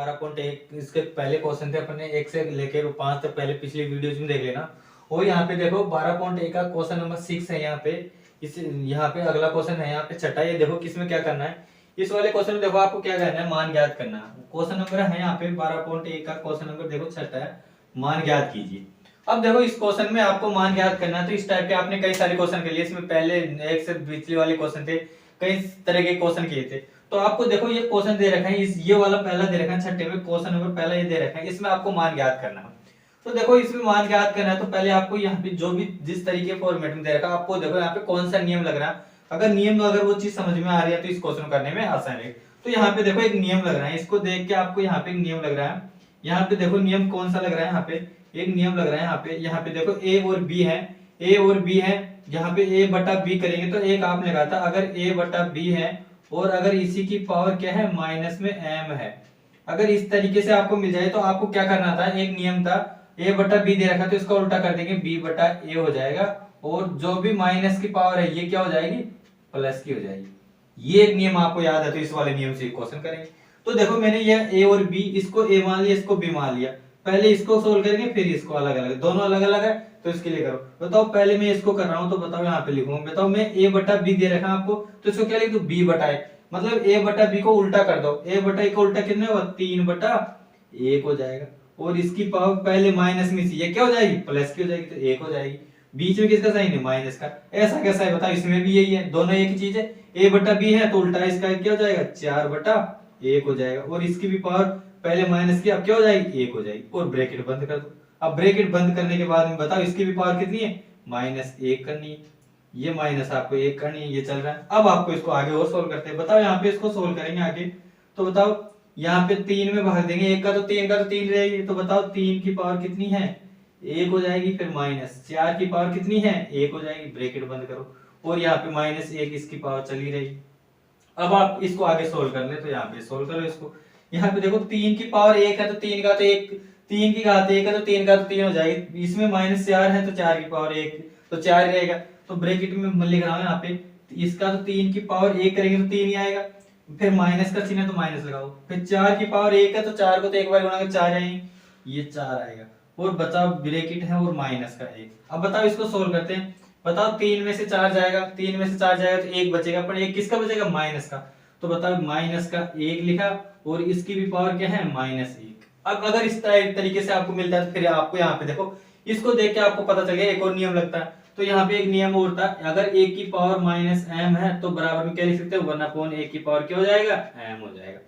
12.1 इसके पहले क्वेश्चन थे अपने 1 से लेकर 5 तक, पहले पिछली वीडियोज में देख लेना। और यहाँ पे देखो 12.1 का क्वेश्चन नंबर 6 है यहाँ पे। इस यहाँ पे अगला क्वेश्चन है यहाँ पे छठा। ये देखो किसमें क्या करना है, इस वाले क्वेश्चन में देखो आपको क्या करना है, मान ज्ञात करना है। क्वेश्चन नंबर है यहाँ पे 12.1 का क्वेश्चन नंबर देखो छठा है, मान ज्ञात कीजिए। अब देखो इस क्वेश्चन में आपको मान ज्ञात करना है, तो इस टाइप के आपने कई सारे क्वेश्चन कर लिए, इसमें पहले एक से पिछले वाले क्वेश्चन थे, कई तरह के क्वेश्चन किए थे। तो आपको देखो ये क्वेश्चन दे रखा है, इस ये वाला पहला दे रखा है छठे में, क्वेश्चन नंबर पहला ये दे रखा है, इसमें आपको मान ज्ञात करना है। तो देखो इसमें मान ज्ञात करना है, तो पहले आपको यहाँ पे जो भी जिस तरीके फॉर्मेट में दे रखा है, आपको देखो यहाँ पे कौन सा नियम लग रहा है। अगर वो चीज समझ में आ रही है तो इस क्वेश्चन करने में आसान है। तो यहाँ पे देखो एक नियम लग रहा है, इसको देख के आपको यहाँ पे एक नियम लग रहा है। यहाँ पे देखो नियम कौन सा लग रहा है, यहाँ पे एक नियम लग रहा है। यहाँ पे देखो ए और बी है, ए और बी है। यहाँ पे ए बटा बी करेंगे तो एक आप लगा था, अगर ए बटा बी है और अगर इसी की पावर क्या है माइनस में एम है, अगर इस तरीके से आपको मिल जाए तो आपको क्या करना था, एक नियम था ए बटा बी दे रखा तो इसका उल्टा कर देंगे, बी बटा ए हो जाएगा, और जो भी माइनस की पावर है ये क्या हो जाएगी, प्लस की हो जाएगी। ये एक नियम आपको याद है, तो इस वाले नियम से क्वेश्चन करेंगे। तो देखो मैंने ये ए और बी, इसको ए मान लिया, इसको बी मान लिया। पहले इसको सोल्व करेंगे फिर इसको अलग अलग, दोनों अलग अलग है तो इसके लिए करो। बताओ पहले मैं इसको कर रहा हूं, तो बताओ यहाँ पे लिखूंगा। बताओ मैं ए बटा बी दे रखा आपको, तो इसको क्या लिख दो, बी बटा ए, मतलब ए बटा बी को उल्टा कर दो। ए बटा ए का उल्टा कितना होगा, 3 बटा 1 हो जाएगा। और इसकी पावर पहले माइनस में ये क्या हो जाएगी, प्लस की हो जाएगी, तो 1 हो जाएगी। बीच में किसका साइन है, माइनस का। ऐसा कैसा है बताओ, इसमें भी यही है, दोनों एक ही चीज है। ए बटा बी है तो उल्टा इसका क्या हो जाएगा, 4 बटा 1 हो जाएगा। और इसकी भी पावर पहले माइनस की, अब क्या हो जाएगी, 1 हो जाएगी। और ब्रैकेट बंद कर दो। अब ब्रैकेट बंद करने के बाद में बताओ इसकी भी पावर कितनी है, -1 करनी है। ये माइनस आपको 1 करनी है, ये चल रहा है। अब आपको इसको आगे और सोल्व करते हैं। बताओ यहाँ पे इसको सोल्व करेंगे आगे, तो बताओ यहाँ पे 3 में भाग देंगे, 1 का तो 3 का तो 3 रहेगी, तो बताओ 3 की पावर कितनी है, 1 हो जाएगी। फिर माइनस 4 की पावर कितनी है, 1 हो जाएगी, ब्रैकेट बंद करो। और यहाँ पे -1 इसकी पावर चली रहेगी। अब आप इसको आगे सोल्व कर ले, तो यहाँ पे सोल्व करो इसको। यहाँ पे देखो 3 की पावर 1 है तो 3 का तो 1, 3 की घात 1 है तो 3 का तो 3 हो जाएगी। इसमें -4 है तो 4 की पावर 1 तो 4 रहेगा। तो ब्रैकेट में लिख रहा हूँ यहाँ पे, इसका तो 3 की पावर 1 करेंगे तो 3 ही आएगा। फिर माइनस का चिन्ह है तो माइनस लगाओ। फिर 4 की पावर 1 है तो 4 को तो एक बार गुणा कर 4 आएंगे, ये 4 आएगा। और बचाओ ब्रैकेट है और माइनस का 1। अब बताओ इसको सोल्व करते हैं। बताओ 3 में से 4 जाएगा, 3 में से 4 जाएगा तो 1 बचेगा, पर 1 किसका बचेगा, माइनस का। तो बताओ माइनस का 1 लिखा, और इसकी भी पावर क्या है, -1। अब अगर इस तरीके से आपको मिलता है तो फिर आपको यहाँ पे देखो, इसको देख के आपको पता चल गया एक और नियम लगता है। तो यहाँ पे एक नियम और था, अगर 1 की पावर -m है तो बराबर में क्या लिख सकते हैं, 1/1 की पावर क्या हो जाएगा, m हो जाएगा।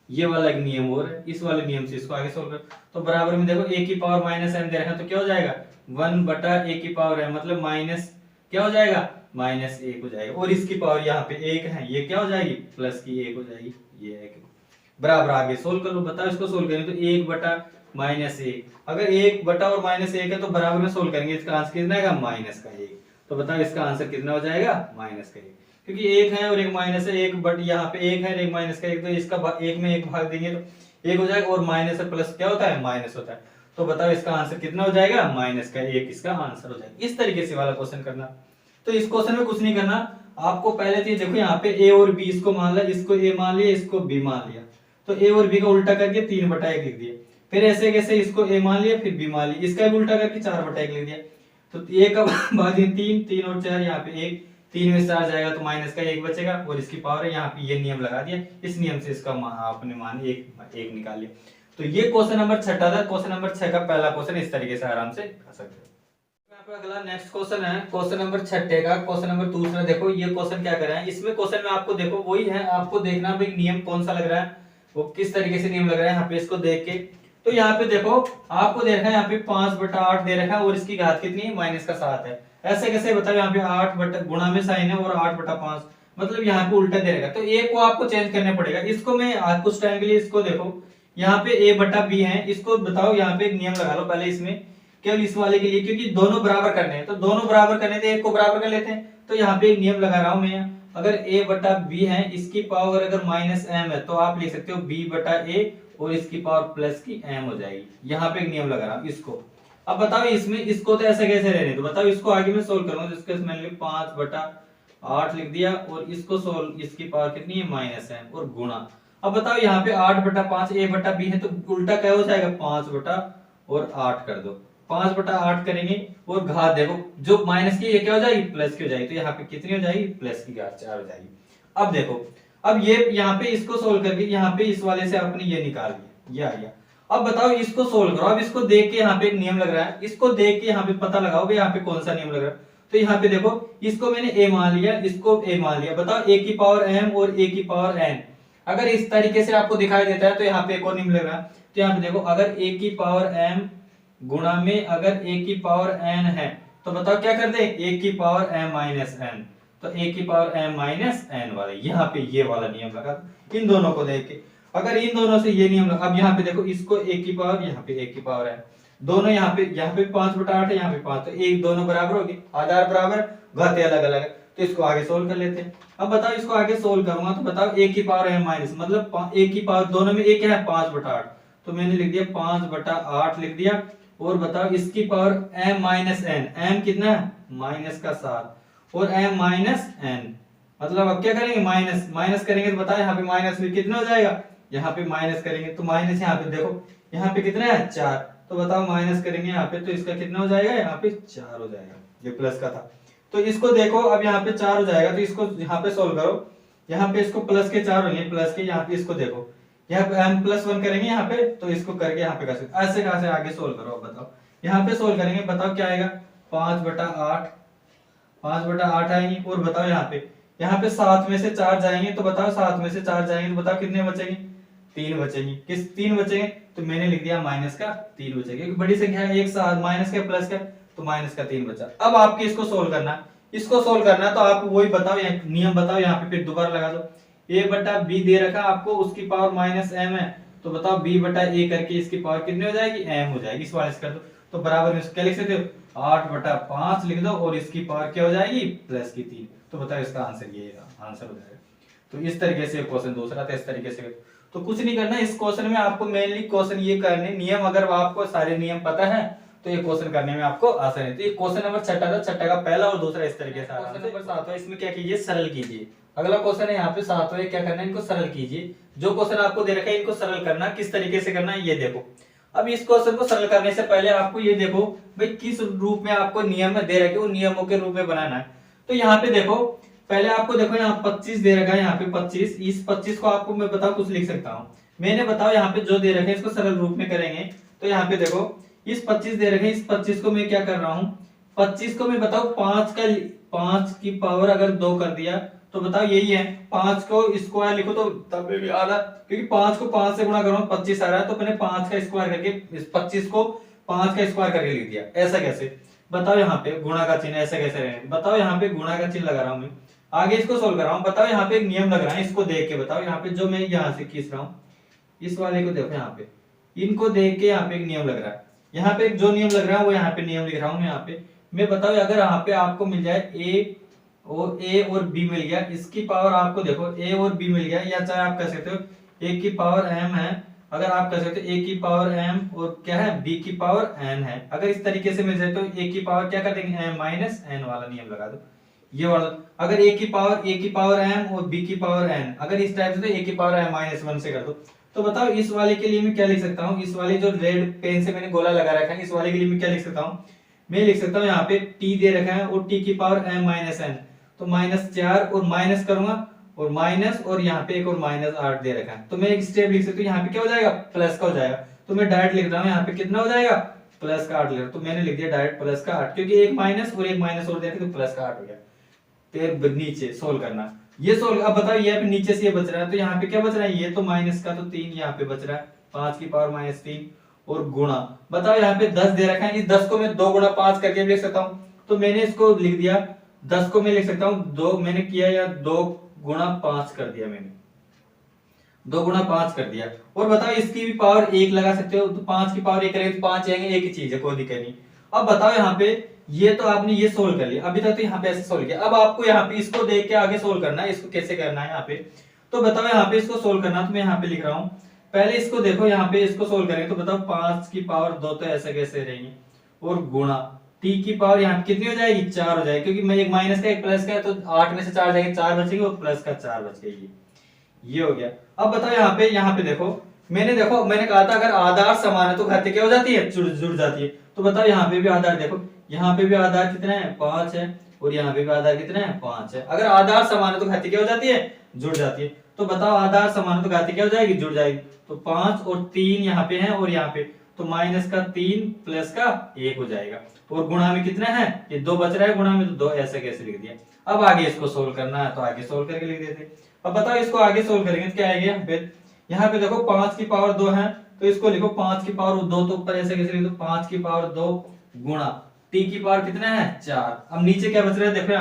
ये वाला एक नियम और है, इस वाले नियम से इसको आगे सोल्व कर। तो बराबर में देखो 1 की पावर -m दे रखा है तो क्या हो जाएगा, 1/1 की पावर है, मतलब माइनस क्या हो जाएगा, -1 हो जाएगा। और इसकी पावर यहाँ पे 1 है, ये क्या हो जाएगी, प्लस की 1 हो जाएगी। ये है बराबर, आगे सोल्व कर लो। बताओ इसको सोल्व करेंगे तो 1 बटा -1, अगर 1 बटा और -1 है तो बराबर में सोल्व करेंगे, इसका आंसर कितना आएगा, -1। तो बताओ इसका आंसर कितना हो जाएगा, -1, क्योंकि 1 है और 1 माइनस है। 1 बट यहाँ पे 1 है और 1 माइनस का 1, तो इसका 1 में 1 भाग देंगे तो 1 हो जाएगा, और माइनस और प्लस क्या होता है, माइनस होता है। तो बताओ इसका आंसर कितना हो जाएगा, -1 इसका आंसर हो जाएगा। इस तरीके से वाला क्वेश्चन करना। तो इस क्वेश्चन में कुछ नहीं करना आपको, पहले तो देखो यहाँ पे a और b, इसको मान लिया, इसको a मान लिया, इसको b मान लिया, तो a और b का उल्टा करके 3/1 लिख दिया। फिर ऐसे कैसे इसको a मान लिया, फिर b मान लिया, इसका भी उल्टा करके 4/1 लिख दिया। तो a का भाग 3, 3 और 4 यहाँ पे 1, 3 में 4 जाएगा तो माइनस का 1 बचेगा, और इसकी पावर है यहाँ पे, ये नियम लगा दिया। इस नियम से इसका आपने मान 1 निकाल लिया। तो ये क्वेश्चन नंबर 6 था। क्वेश्चन नंबर 6 का पहला क्वेश्चन इस तरीके से आराम से कर सकते हैं। अगला नेक्स्ट क्वेश्चन है क्वेश्चन नंबर 6 का, क्वेश्चन नंबर दूसरा। देखो ये क्वेश्चन क्या कर रहा है, इसमें क्वेश्चन में आपको देखो वही है, आपको देखना भाई नियम कौन सा लग रहा है, वो किस तरीके से नियम लग रहा है यहाँ पे, इसको देख के। तो यहाँ पे देखो आपको दे रखा है यहाँ पे 5/8 दे रखा है, और इसकी घात कितनी है, -7 है। ऐसे कैसे बताओ, यहाँ पे 8 बटा गुणा में साइन है और 8/5, मतलब यहाँ पे उल्टा दे रखा। तो a को आपको चेंज करना पड़ेगा। इसको मैं कुछ टाइम के लिए इसको देखो, यहाँ पे a बटा b है, इसको बताओ यहाँ पे एक नियम लगा लो पहले इसमें, केवल इस वाले के लिए, क्योंकि दोनों बराबर करने हैं। तो दोनों बराबर करने थे, एक को बराबर कर लेते हैं। तो यहाँ पे एक नियम लगा रहा हूं मैं, अगर a बटा b है, इसकी पावर अगर -m है तो आप लिख सकते हो b बटा a, और इसकी पावर प्लस की m हो जाएगी। यहाँ पे एक नियम लगा रहा हूं इसको। अब बताओ इसमें इसको तो ऐसे कैसे रहने, तो बताओ इसको आगे मैं सोल्व करूंगा। जिसके मैंने 5/8 लिख दिया, और इसको सोल्व, इसकी पावर कितनी है, -m, और गुणा। अब बताओ यहाँ पे 8/5 a/b है, तो उल्टा क्या हो जाएगा, 5/8 कर दो। 5/8 करेंगे और घात देखो जो माइनस की ये क्या हो जाएगी, प्लस की हो जाएगी, तो यहाँ पे कितनी हो जाएगी, प्लस की घात 4 हो जाएगी। अब देखो, अब ये यहाँ पे इसको सोल्व करके यहाँ पे इस वाले से आपने ये निकाल लिया, ये आ गया। अब बताओ इसको सोल्व करो। अब इसको देख के यहाँ पे एक नियम लग रहा है, इसको देख के यहाँ पे पता लगाओ कि यहाँ पे कौन सा नियम लग रहा है। तो यहाँ पे देखो, इसको मैंने a मान लिया, इसको a मान लिया। बताओ a की पावर m और a की पावर n अगर इस तरीके से आपको दिखाई देता है तो यहाँ पे एक और नियम लग रहा है। तो यहाँ पे देखो, अगर a की पावर m गुणा में अगर a की पावर n है तो बताओ क्या कर दे, a की पावर m माइनस n, तो a की पावर m माइनस n वाला, यहाँ पे ये वाला नियम लगा। इन दोनों को देख के अगर इन दोनों से ये नियम लगा, अब यहाँ पे देखो इसको a की पावर, यहाँ पे a की पावर है, दोनों यहाँ पे 5/8 है, यहाँ पे 5, तो एक दोनों बराबर होगी, आधार बराबर, घाते अलग अलग है, तो इसको आगे सोल्व कर लेते हैं। अब बताओ इसको आगे सोल्व करूंगा तो बताओ a की पावर m माइनस, मतलब a की पावर दोनों में a क्या है, 5/8, तो मैंने लिख दिया 5/8 लिख दिया। और बताओ इसकी power m minus n, m कितना है, माइनस का 7, और m माइनस n, मतलब अब क्या करेंगे, माइनस माइनस करेंगे तो बताओ यहाँ पे माइनस में कितना हो जाएगा, यहाँ पे माइनस करेंगे तो माइनस, यहाँ पे देखो यहाँ पे कितना है 4, तो बताओ माइनस करेंगे यहाँ पे तो इसका कितना हो जाएगा, यहाँ पे 4 हो जाएगा, ये प्लस का था। तो इसको देखो, अब यहाँ पे 4 हो जाएगा, तो इसको यहाँ पे सोल्व करो, यहाँ पे इसको प्लस के 4 होंगे, प्लस के, यहाँ पे इसको देखो, यहाँ पे m+1 करेंगे यहाँ पे, तो इसको करके यहाँ पे कर सकते, ऐसे कहां से आगे सोल्व करो। अब बताओ यहाँ पे सोल्व करेंगे, बताओ क्या आएगा, 5/8, 5/8 आएंगे। और बताओ यहाँ पे 7 में से 4 जाएंगे, तो बताओ 7 में से 4 जाएंगे तो बताओ कितने बचेंगे, 3 बचेंगे। किस 3 बचेंगे, तो मैंने लिख दिया माइनस का 3 बचेगा, क्योंकि बड़ी संख्या है, एक साथ माइनस का प्लस का, तो माइनस का 3 बचा। अब आपके इसको सोल्व करना है, इसको सोल्व करना है तो आप वही बताओ, नियम बताओ, यहाँ पे फिर दोबारा लगा दो। a/b दे रखा आपको, उसकी पावर माइनस m है, तो बताओ b/a करके इसकी पावर कितनी हो जाएगी, m हो जाएगी, इस वाले से कर दो, तो बराबर में क्या लिख सकते हो, 8/5 लिख दो, और इसकी पावर क्या हो जाएगी, प्लस की 3, तो बताओ इसका आंसर ये आंसर हो जाएगा। तो इस तरीके से क्वेश्चन दूसरा था, इस तरीके से। तो कुछ नहीं करना इस क्वेश्चन में, आपको मेनली क्वेश्चन ये करने, नियम अगर आपको सारे नियम पता है तो ये क्वेश्चन करने में आपको आसान है। तो ये क्वेश्चन नंबर 6 था, 6 का पहला और दूसरा इस तरीके से। क्वेश्चन नंबर 7 है, इसमें क्या कीजिए, सरल कीजिए। अगला क्वेश्चन है यहाँ पे 7 है, क्या करना है, इनको सरल कीजिए। जो क्वेश्चन आपको दे रखा है इनको सरल करना, किस तरीके से करना है ये देखो। अब इस क्वेश्चन को सरल करने से पहले आपको ये देखो भाई किस रूप में आपको नियम दे रखे, वो नियमों के रूप में बनाना है। तो यहाँ पे देखो, पहले आपको देखो यहाँ 25 दे रखा है, यहाँ पे 25, इस 25 को आपको मैं बताओ कुछ लिख सकता हूँ, मैंने बताओ यहाँ पे जो दे रखे इसको सरल रूप में करेंगे। तो यहाँ पे देखो इस 25 दे रखे, इस 25 को मैं क्या कर रहा हूँ, 25 को मैं बताओ 5 की पावर अगर 2 कर दिया तो बताओ यही है, 5 को स्क्वायर लिखो तो तब भी आ रहा, क्योंकि 5 को 5 से गुणा करो 25 आ रहा है, तो मैंने 5 का स्क्वायर करके इस 25 को 5 का स्क्वायर करके लिख दिया। ऐसा कैसे, बताओ यहाँ पे गुणा का चिन्ह ऐसे कैसे रहेगा, बताओ यहाँ पे गुणा का चिन्ह लगा रहा हूँ मैं, आगे इसको सोल्व कर रहा हूँ। बताओ यहाँ पे एक नियम लग रहा है, इसको देख के बताओ, यहाँ पे जो मैं यहाँ से खींच रहा हूँ इस वाले को देखो, यहाँ पे इनको देख के यहाँ पे एक नियम लग रहा है, यहाँ पे जो नियम लग रहा है वो यहाँ पे नियम लिख रहा हूँ मैं यहाँ पे। मैं बताओ अगर यहाँ पे आपको मिल जाए a और b मिल गया, इसकी पावर आपको देखो a और b मिल गया, या चाहे आप कह सकते हो a की पावर m है, अगर आप कह सकते हो a की पावर m और क्या है b की पावर n है, अगर इस तरीके से मिल जाए तो a की पावर क्या कर देंगे, m माइनस n वाला नियम लगा दो, ये वाला। अगर a की पावर m और b की पावर n, अगर इस टाइप से तो a की पावर m माइनस 1 से कर दो। तो बताओ इस वाले के लिए मैं क्या लिख सकता हूँ, इस वाले जो रेड पेन से मैंने गोला लगा रखा है, इस वाले के लिए मैं क्या लिख सकता हूँ, मैं लिख सकता हूँ यहाँ पे t दे रखा है और t की पावर m माइनस n, तो -4 और माइनस करूंगा और माइनस, और यहाँ पे एक और -8 दे रखा है, तो मैं एक स्टेप लिख सकता हूँ, यहाँ पे क्या हो जाएगा, प्लस का हो जाएगा, तो मैं डायरेक्ट लिख रहा हूँ यहाँ पे कितना हो जाएगा, प्लस का 8 लिख रहा हूँ, तो मैंने लिख दिया डायरेक्ट प्लस का 8, क्योंकि एक माइनस और एक माइनस और दे रखे तो प्लस का 8 हो गया। फिर नीचे सोल्व करना, ये सोल्व, अब बताओ ये नीचे से ये बच रहा है, तो यहाँ पे क्या बच रहा है, ये तो माइनस का, तो 3 यहाँ पे बच रहा है, 5 की पावर -3 और गुणा, बताओ यहाँ पे 10 दे रखा है, इस 10 को मैं 2 गुणा 5 करके लिख सकता हूँ, तो मैंने इसको लिख दिया 10 को मैं लिख सकता हूँ 2 मैंने किया, या 2 गुणा 5 कर दिया, मैंने 2 गुणा 5 कर दिया। और बताओ इसकी भी पावर 1 लगा सकते हो, तो 5 की पावर 1 करेंगे तो 5 आएंगे, एक ही चीज है, कोई दिक्कत नहीं। अब बताओ यहाँ पे ये तो आपने ये सोल्व कर लिया, अभी तक तो यहाँ पे ऐसे सोल्व किया, अब आपको यहाँ पे इसको देख के आगे सोल्व करना है, इसको कैसे करना है यहाँ पे। तो बताओ यहाँ पे इसको सोल्व करना, तो मैं यहाँ पे लिख रहा हूँ, पहले इसको देखो, यहाँ पे इसको सोल्व करेंगे तो बताओ 5 की पावर 2 तो ऐसे कैसे रहेंगे, और गुणा t की पावर यहाँ कितनी हो जाएगी, 4 हो जाएगी, क्योंकि मैं एक माइनस का एक प्लस का है, तो 8 में से 4 जाएंगे, 4 बचेंगे और प्लस का 4 बच गई, ये हो गया। अब बताओ यहाँ पे देखो, मैंने कहा था अगर आधार समान है तो घातीय क्या हो जाती है, जुड़ जाती है। तो बताओ यहाँ पे भी आधार देखो, यहाँ पे भी आधार कितना है, 5 है, और यहाँ पे भी आधार कितना है, 5 है। अगर आधार समान है तो घातीय क्या हो जाती है, जुड़ जाती है। तो बताओ आधार समान है तो घातीय क्या हो जाएगी, जुड़ जाएगी। तो 5 और 3 यहाँ पे है, और यहाँ पे तो माइनस का 3 प्लस का 1 हो जाएगा। और गुणा में कितना है, ये 2 बच रहा है, गुणा में तो 2, ऐसे कैसे लिख दिया। अब आगे इसको सोल्व करना है तो आगे सोल्व करके लिख देते। अब बताओ इसको आगे सोल्व करेंगे तो क्या आएगा, यहाँ पे देखो 5 की पावर 2 है, तो इसको लिखो 5 की पावर 2, तो ऊपर ऐसे कैसे लिख दो, 5 की पावर 2 गुणा t की पावर कितना है, 4। अब नीचे क्या बच रहा है देखो,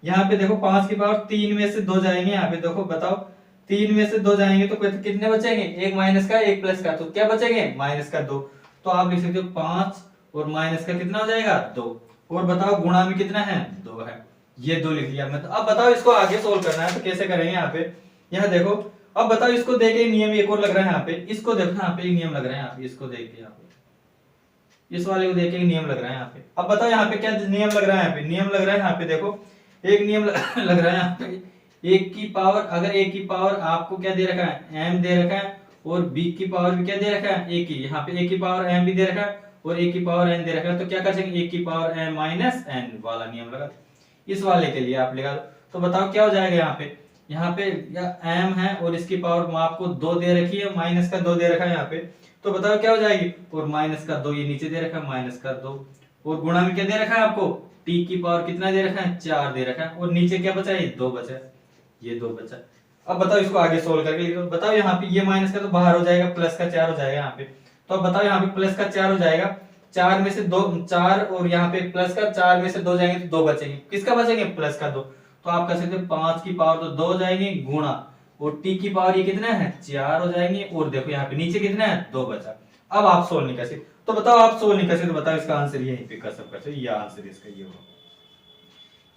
यहाँ पे देखो 5 की पावर 3 में से 2 जाएंगे, यहाँ पे देखो बताओ 3 में से 2 जाएंगे तो कितने बचेंगे, एक माइनस का एक प्लस का, तो क्या बचेंगे, माइनस का 2। तो आप लिख सकते हो 5 और माइनस का कितना हो जाएगा, 2। और बताओ गुणा में कितना है, 2 है। ये 2 लिख लिया मैं। अब बताओ इसको आगे सोल्व करना है तो कैसे करेंगे, यहाँ देखो। अब बताओ इसको देख के नियम एक और लग रहा है, यहाँ पे इसको देखो, यहाँ पे नियम लग रहा है, यहाँ पे इसको देख के, यहाँ पे इस वाले को देख के नियम लग रहा है यहाँ पे। अब बताओ यहाँ पे क्या नियम लग रहा है, यहाँ पे नियम लग रहा है, यहाँ पे देखो एक नियम लग रहा है यहाँ पे, एक की पावर, अगर एक की पावर आपको क्या दे रखा है, m दे रखा है, और b की पावर भी क्या दे रखा है, एक ही, यहाँ पे एक की पावर m भी दे रखा है और एक की पावर n दे रखा है। तो क्या कर सकेंगे, एक की पावर m माइनस n वाला नियम लगा, इस वाले के लिए आप लगा दो। तो बताओ क्या हो जाएगा, यहाँ पे m है और इसकी पावर आपको 2 दे रखी है, माइनस का 2 दे रखा है यहाँ पे। तो बताओ क्या हो जाएगी, और माइनस का 2 ये नीचे दे रखा है, माइनस का 2, और गुणा में क्या दे रखा है आपको, t की पावर कितना दे रखा है, 4 दे रखा है, और नीचे क्या बचा है, 2 बचा, ये 2 बचा। अब बताओ इसको आगे सोल्व करके लिखो। बताओ यहाँ पे ये माइनस का तो बाहर हो जाएगा, प्लस का 4 हो जाएगा यहाँ पे। तो अब बताओ यहाँ पे प्लस का 4 हो जाएगा, 4 में से 2, 4 और यहाँ पे प्लस का 4 में से 2 जाएंगे तो 2 बचेंगे, किसका बचेंगे, प्लस का 2। तो आप कह सकते हो 5 की पावर तो 2 हो जाएंगे, गुणा और t की पावर ये कितना है, 4 हो जाएंगे, और देखो यहाँ पे नीचे कितना है, 2 बचा। अब आप सोल्व नहीं कर सकते, तो बताओ आप सोल्व नहीं कर सकते, तो बताओ इसका आंसर यहीं पे कर सकते, ये आंसर इसका ये होगा।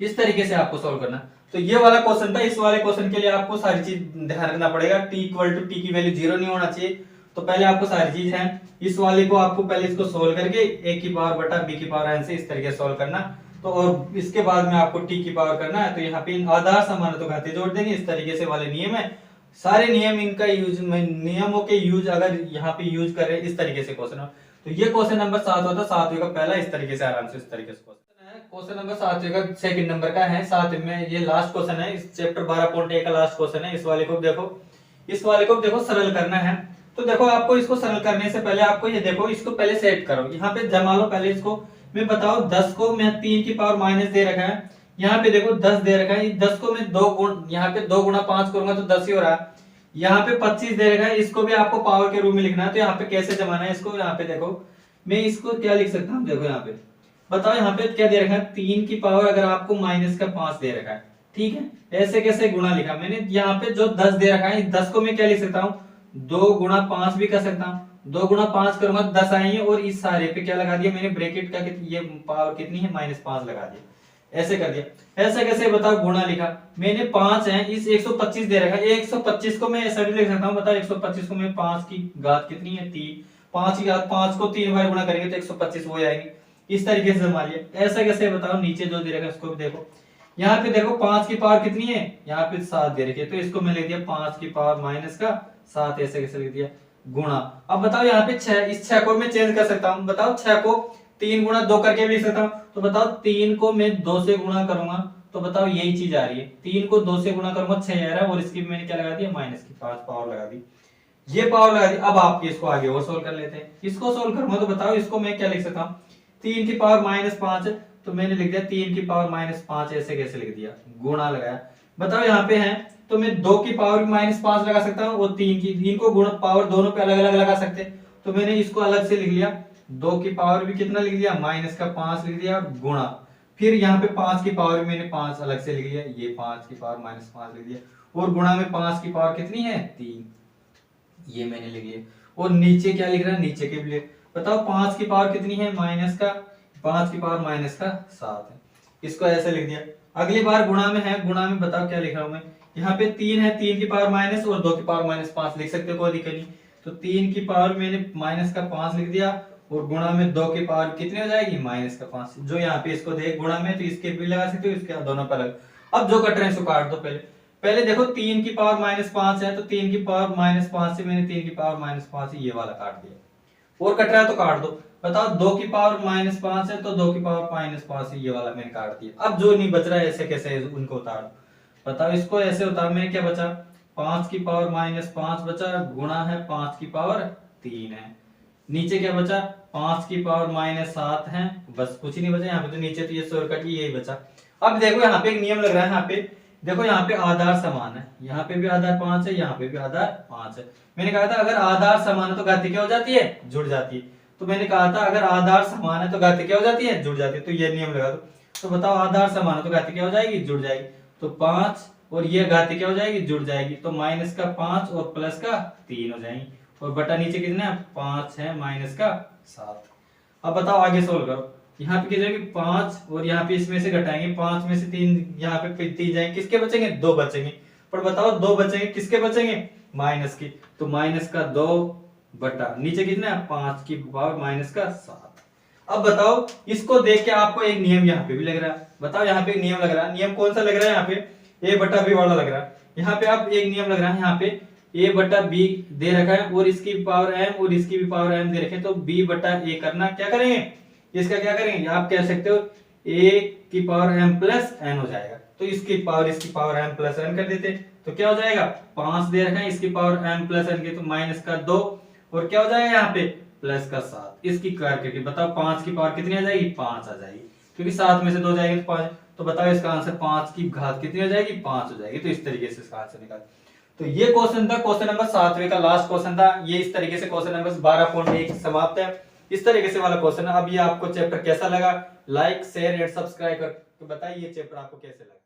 इस तरीके से आपको सोल्व करना। तो ये वाला क्वेश्चन था, इस वाले क्वेश्चन के लिए आपको सारी चीज ध्यान रखना पड़ेगा, t इक्वल टू t की वैल्यू 0 नहीं होना चाहिए। तो पहले आपको सारी चीज है, इस वाले को आपको पहले इसको सोल्व करके a की पावर बटा b की पावर n से इस तरीके से सोल्व करना। तो और इसके बाद में आपको t की पावर करना है, तो यहाँ पे आधार समान है तो घातीय जोड़ देंगे, इस तरीके से वाले नियम है। सारे नियम इनका यूज, नियमों के यूज अगर यहाँ पे यूज करें इस तरीके से क्वेश्चन। तो ये क्वेश्चन नंबर 7 होता है, 7वें का पहला, इस तरीके से आराम से इस तरीके से क्वेश्चन नंबर 7वें का सेकंड नंबर का है, 7 में ये लास्ट क्वेश्चन है, इस चैप्टर 12.1 का लास्ट क्वेश्चन है। इस वाले को देखो, इस वाले को देखो सरल करना है। तो देखो आपको इसको सरल करने से पहले आपको ये देखो, इसको पहले सेट करो, यहाँ पे जमा लो पहले इसको। मैं बताओ 10 को मैं 3 की पावर माइनस दे रखा है, यहाँ पे देखो 10 दे रखा है, 10 को मैं 2 गुण, यहाँ पे 2 गुणा 5 करूंगा तो 10 ही हो रहा है। यहाँ पे 25 दे रखा है, इसको भी आपको पावर के रूप में लिखना है। तो यहाँ पे कैसे जमाना है इसको, यहाँ पे देखो मैं इसको क्या लिख सकता हूँ, देखो यहाँ पे बताओ, यहाँ पे क्या दे रखा है, 3 की पावर अगर आपको माइनस का 5 दे रखा है, ठीक है, ऐसे कैसे गुणा लिखा मैंने, यहाँ पे जो 10 दे रखा है, 10 को मैं क्या लिख सकता हूँ, 2 गुणा 5 भी कर सकता हूँ, 2 गुणा 5 करूंगा 10 आएंगे, और इस सारे पे क्या लगा दिया मैंने, ब्रैकेट का ये पावर कितनी है, -5 लगा दिया, ऐसे कर दिया। ऐसे कैसे बताओ गुणा लिखा मैंने, 5 है, इस 125 दे रखा है, 125 को मैं ऐसा भी लिख सकता हूँ, बताओ 125 को मैं 5 की घात कितनी है, 3, 5 की घात 5 को 3 बार गुणा करेंगे तो 125 हो जाएंगे। इस तरीके से जमा लिया। ऐसा कैसे बताओ, नीचे जो दे रखा है उसको भी देखो, यहाँ पे देखो 5 की पावर कितनी है, यहाँ पे 7 दे रखी है, तो इसको मैं लिख दिया 5 की पावर माइनस का 7, ऐसे कैसे लिख दिया, गुणा। अब बताओ यहाँ पे 6, इस 6 को मैं चेंज कर सकता हूँ, बताओ 6 को 3 गुणा 2 करके भी लिख सकता हूँ। तो बताओ 3 को मैं 2 से गुणा करूंगा, तो बताओ यही चीज आ रही है, 3 को 2 से गुणा करूंगा 6 आ रहा है, और इसकी मैंने क्या लगा दिया, माइनस की 5 पावर लगा दी, ये पावर लगा दी। अब आप इसको आगे और सोल्व कर लेते हैं। इसको सोल्व करूंगा तो बताओ इसको मैं क्या लिख सकता हूँ, 3 की पावर -5 है, तो मैंने लिख दिया 3 की पावर -5, ऐसे कैसे लिख दिया, गुणा लगाया। बताओ यहाँ पे है तो मैं 2 की पावर भी -5 लगा सकता हूँ, और 3 की, इनको गुणा पावर दोनों पे अलग अलग लगा सकते हैं, तो मैंने इसको अलग से लिख लिया, 2 की पावर भी कितना लिख दिया, -5 लिख दिया, गुणा। फिर यहाँ पे 5 की पावर मैंने 5 अलग से लिख लिया, ये 5 की पावर -5 लिख दिया, और गुणा में 5 की पावर कितनी है, 3, ये मैंने लिख लिया। और नीचे क्या लिख रहा है, नीचे के लिए बताओ 5 की पावर कितनी है, 5 की पावर -7 है, इसको ऐसे लिख दिया। अगली बार गुणा में है, गुणा में बताओ क्या लिख रहा हूं मैं, यहाँ पे 3 है, 3 की पावर माइनस और 2 की पावर -5 लिख सकते हो, कोई दिक्कत नहीं। तो 3 की पावर मैंने -5 लिख दिया, और गुणा में 2 की पावर कितनी हो जाएगी, -5, जो यहाँ पे इसको देख गुणा में, तो इसके भी लगा सकते हो, इसके दोनों पर अलग। अब जो कट रहे हैं इसको काट दो पहले। पहले देखो 3 की पावर -5 है, तो 3 की पावर -5 से मैंने 3 की पावर -5 ये वाला काट दिया, और कट रहा है तो काट दो। बताओ 2 की पावर -5 है, तो 2 की पावर -5 ये वाला मैंने काट दिया। अब जो नहीं बच रहा है ऐसे कैसे उनको उतार दो, बताओ इसको ऐसे उतार, मैंने क्या बचा, 5 की पावर -5 बचा, गुणा है 5 की पावर 3 है, नीचे क्या बचा, 5 की पावर -7 है, बस कुछ ही नहीं बचा यहाँ पे, तो नीचे तो ये शॉर्टकट यही बचा। अब देखो यहाँ पे एक नियम लग रहा है, यहाँ पे देखो यहाँ पे आधार समान है, यहाँ पे भी आधार 5 है, यहाँ पे भी आधार 5 है। मैंने कहा था अगर आधार समान है तो घाती क्या हो जाती है, जुड़ जाती है। तो मैंने कहा था अगर आधार समान है तो घाती क्या हो जाती है, जुड़ जाती है। तो ये नियम लगा दो। तो बताओ आधार समान है तो घाती क्या हो जाएगी, जुड़ जाएगी। तो 5 और ये घाती क्या हो जाएगी, जुड़ जाएगी। तो माइनस का 5 और प्लस का 3 हो जाएंगी, और बटा नीचे कितना है, 5 है, माइनस का 7। अब बताओ आगे सोल्व करो। यहाँ पे कितना है, 5 और यहाँ पे इसमें से घटाएंगे, 5 में से 3 यहाँ पे 3 जाएंगे, किसके बचेंगे, 2 बचेंगे। पर बताओ 2 बचेंगे, किसके बचेंगे, माइनस की। तो माइनस का 2 बटा नीचे कितना है, 5 की पावर माइनस का 7। अब बताओ इसको देख के आपको एक नियम यहाँ पे भी लग रहा है। बताओ यहाँ पे एक नियम लग रहा है, नियम कौन सा लग रहा है, यहाँ पे a बटा b वाला लग रहा है। यहाँ पे आप एक नियम लग रहा है, यहाँ पे a बटा b दे रखा है और इसकी पावर m और इसकी भी पावर m दे रखे हैं, तो b बटा a करना, क्या करेंगे, इसका क्या करेंगे, आप कह सकते हो a की पावर m प्लस n हो जाएगा। तो इसकी पावर m प्लस n कर देते, तो क्या हो जाएगा, 5 दे रखा है, इसकी पावर m प्लस n की, तो माइनस का 2 और क्या हो जाएगा यहाँ पे प्लस का 7। इसकी करके बताओ 5 की पावर कितनी आ जाएगी, 5 आ जाएगी, क्योंकि 7 में से 2 जाएंगे तो 5। तो बताओ इसका आंसर 5 की घात कितनी हो जाएगी, 5 हो जाएगी। तो इस तरीके से इसका आंसर निकाल। तो ये क्वेश्चन था, क्वेश्चन नंबर 7वें का लास्ट क्वेश्चन था ये। इस तरीके से क्वेश्चन नंबर 12.1 समाप्त है। इस तरीके से वाला क्वेश्चन है। अब ये आपको चैप्टर कैसा लगा, लाइक शेयर एंड सब्सक्राइब करके बताइए चैप्टर आपको कैसे लगा।